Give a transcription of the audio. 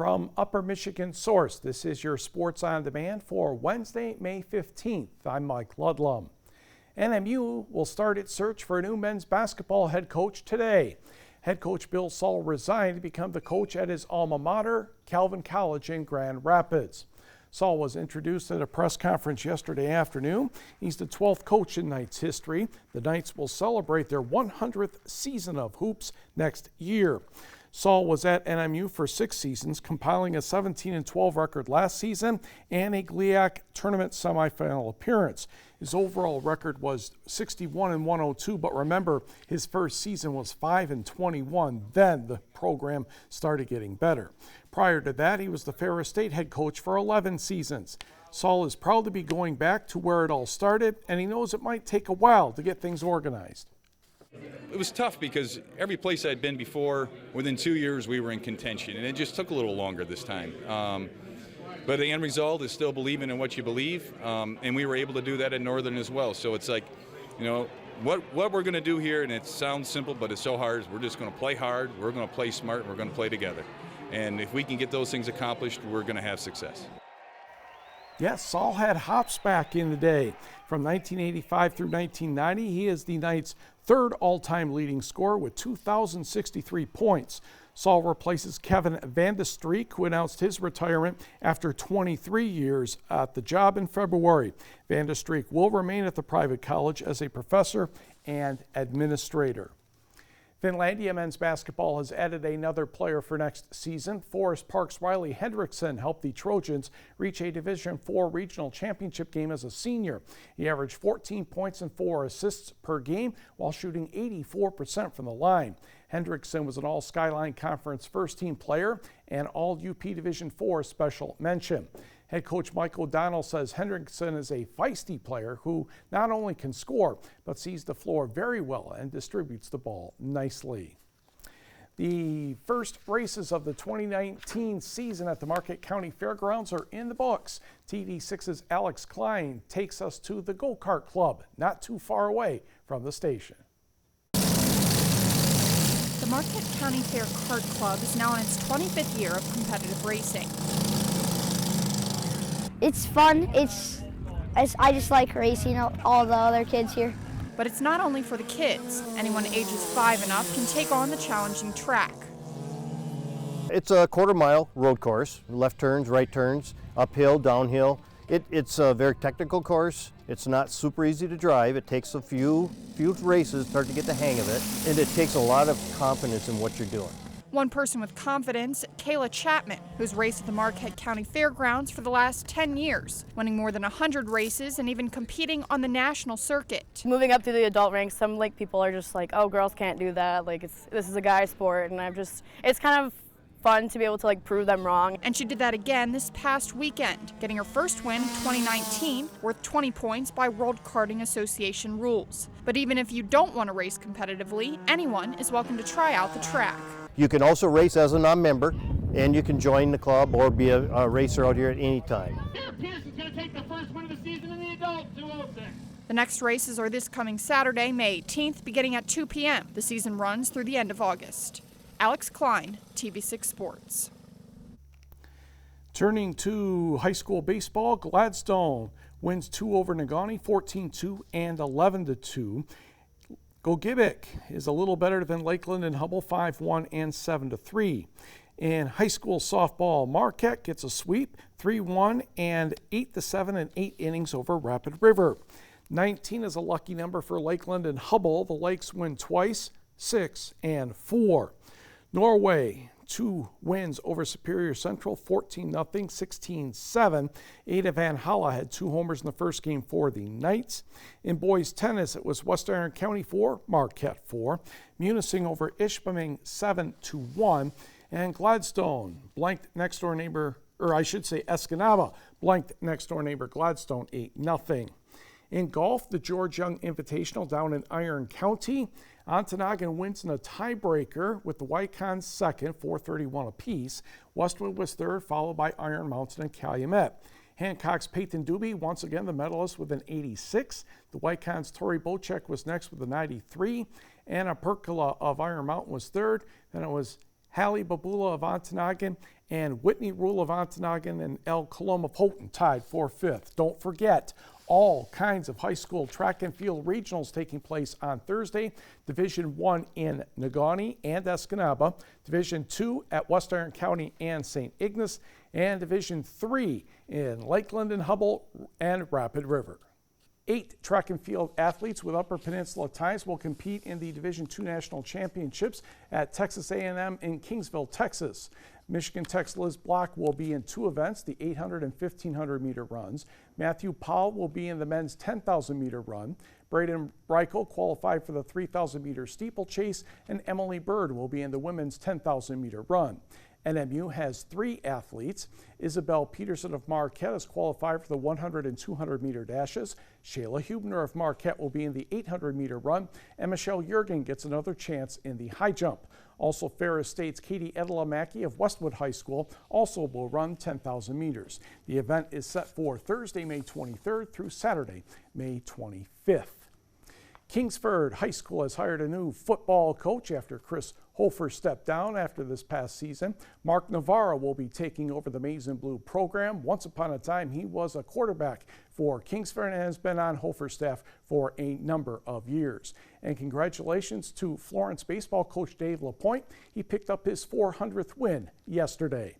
from Upper Michigan Source. This is your Sports on Demand for Wednesday, May 15th. I'm Mike Ludlum. NMU will start its search for a new men's basketball head coach today. Head coach Bill Saul resigned to become the coach at his alma mater, Calvin College in Grand Rapids. Saul was introduced at a press conference yesterday afternoon. He's the 12th coach in Knights history. The Knights will celebrate their 100th season of hoops next year. Saul was at NMU for 6 seasons, compiling a 17-12 record last season and a GLIAC tournament semifinal appearance. His overall record was 61-102, but remember, his first season was 5-21. Then the program started getting better. Prior to that, he was the Ferris State head coach for 11 seasons. Saul is proud to be going back to where it all started, and he knows it might take a while to get things organized. It was tough because every place I'd been before, within 2 years we were in contention, and it just took a little longer this time. But the end result is still believing in what you believe, and we were able to do that at Northern as well. So it's like, you know, what we're going to do here, and it sounds simple, but it's so hard, is we're just going to play hard, we're going to play smart, and we're going to play together. And if we can get those things accomplished, we're going to have success. Yes, Saul had hops back in the day. From 1985 through 1990, he is the Knights' third all-time leading scorer with 2,063 points. Saul replaces Kevin Vandestreek, who announced his retirement after 23 years at the job in February. Vandestreek will remain at the private college as a professor and administrator. Finlandia men's basketball has added another player for next season. Forest Park's Riley Hendrickson helped the Trojans reach a Division IV regional championship game as a senior. He averaged 14 points and 4 assists per game while shooting 84% from the line. Hendrickson was an All-Skyline Conference first-team player and All-UP Division IV special mention. Head coach Mike O'Donnell says Hendrickson is a feisty player who not only can score, but sees the floor very well and distributes the ball nicely. The first races of the 2019 season at the Marquette County Fairgrounds are in the books. TV6's Alex Klein takes us to the Kart Club, not too far away from the station. The Marquette County Fair Kart Club is now in its 25th year of competitive racing. It's fun. I just like racing all the other kids here. But it's not only for the kids. Anyone ages 5 and up can take on the challenging track. It's a quarter-mile road course, left turns, right turns, uphill, downhill. It's a very technical course. It's not super easy to drive. It takes a few races to start to get the hang of it, and it takes a lot of confidence in what you're doing. One person with confidence, Kayla Chapman, who's raced at the Marquette County Fairgrounds for the last 10 years, winning more than 100 races and even competing on the national circuit. Moving up to the adult ranks, some people are just like, oh, girls can't do that. This is a guy sport, and it's kind of fun to be able to prove them wrong. And she did that again this past weekend, getting her first win in 2019, worth 20 points by World Karting Association rules. But even if you don't want to race competitively, anyone is welcome to try out the track. You can also race as a non-member, and you can join the club or be a racer out here at any time. Pearson's going to take the first win of the season in the adult 206. The next races are this coming Saturday, May 18th, beginning at 2 p.m. The season runs through the end of August. Alex Klein, TV6 Sports. Turning to high school baseball, Gladstone wins 2 over Negaunee, 14-2 and 11-2. Gogebic is a little better than Lakeland and Hubble, 5-1 and 7-3. In high school softball, Marquette gets a sweep, 3-1 and 8-7 in 8 innings over Rapid River. 19 is a lucky number for Lakeland and Hubble. The Lakes win twice, 6 and 4. Norway, 2 wins over Superior Central, 14-0, 16-7. Ada Van Halla had 2 homers in the first game for the Knights. In boys tennis, it was West Iron County 4, Marquette 4. Munising over Ishpeming 7-1. And Gladstone blanked next door neighbor, or I should say Escanaba blanked next door neighbor Gladstone 8-0. In golf, the George Young Invitational down in Iron County. Ontonagon wins in a tiebreaker with the Wycons second, 431 apiece. Westwood was third, followed by Iron Mountain and Calumet. Hancock's Peyton Doobie, once again the medalist with an 86. The Wycons' Tori Bocek was next with a 93. Anna Percola of Iron Mountain was third. Then it was Hallie Babula of Ontonagon and Whitney Rule of Ontonagon and El Colom of Houghton tied for 5th. Don't forget, all kinds of high school track and field regionals taking place on Thursday. Division 1 in Negaunee and Escanaba, Division 2 at West Iron County and St. Ignace, and Division 3 in Lakeland and Hubble and Rapid River. 8 track and field athletes with Upper Peninsula ties will compete in the Division II National Championships at Texas A&M in Kingsville, Texas. Michigan Tech's Liz Block will be in 2 events, the 800 and 1500 meter runs. Matthew Powell will be in the men's 10,000 meter run. Braden Reichel qualified for the 3,000 meter steeplechase, and Emily Bird will be in the women's 10,000 meter run. NMU has 3 athletes. Isabel Peterson of Marquette has qualified for the 100 and 200 meter dashes. Shayla Hubner of Marquette will be in the 800 meter run, and Michelle Jurgen gets another chance in the high jump. Also, Ferris State's Katie Edelamaki of Westwood High School also will run 10,000 meters. The event is set for Thursday, May 23rd through Saturday, May 25th. Kingsford High School has hired a new football coach after Chris Hofer stepped down after this past season. Mark Navarro will be taking over the Maize and Blue program. Once upon a time, he was a quarterback for Kingsford and has been on Hofer's staff for a number of years. And congratulations to Florence baseball coach Dave LaPointe. He picked up his 400th win yesterday.